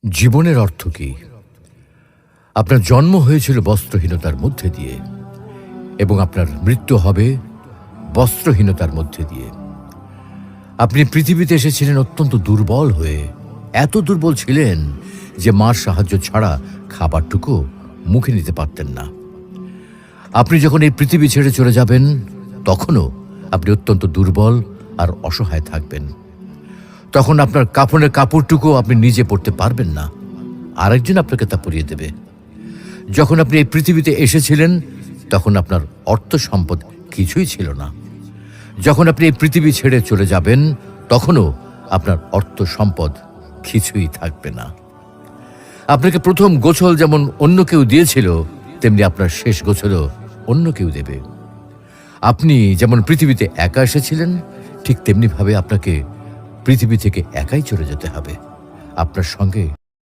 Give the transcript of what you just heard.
জীবনের অর্থ কি? আপনার জন্ম হয়েছিল বস্ত্রহীনতার মধ্যে দিয়ে এবং আপনার মৃত্যু হবে বস্ত্রহীনতার মধ্যে দিয়ে। আপনি পৃথিবীতে এসেছিলেন অত্যন্ত দুর্বল হয়ে। এত দুর্বল ছিলেন যে মার সাহায্য ছাড়া খাবারটুকু মুখে নিতে পারতেন না। আপনি যখন এই পৃথিবী ছেড়ে চলে যাবেন, তখনও আপনি অত্যন্ত দুর্বল আর অসহায় থাকবেন। তখন আপনার কাফনের কাপড়টুকু আপনি নিজে পরতে পারবেন না, আরেকজন আপনাকে তা পরিয়ে দেবে। যখন আপনি এই পৃথিবীতে এসেছিলেন, তখন আপনার অর্থ সম্পদ কিছুই ছিল না। যখন আপনি এই পৃথিবী ছেড়ে চলে যাবেন, তখনও আপনার অর্থ সম্পদ কিছুই থাকবে না। আপনাকে প্রথম গোছল যেমন অন্য কেউ দিয়েছিল, তেমনি আপনার শেষ গোছলও অন্য কেউ দেবে। আপনি যেমন পৃথিবীতে একা এসেছিলেন, ঠিক তেমনিভাবে আপনাকে পৃথিবী থেকে একাই চলে যেতে হবে। আপনার সঙ্গে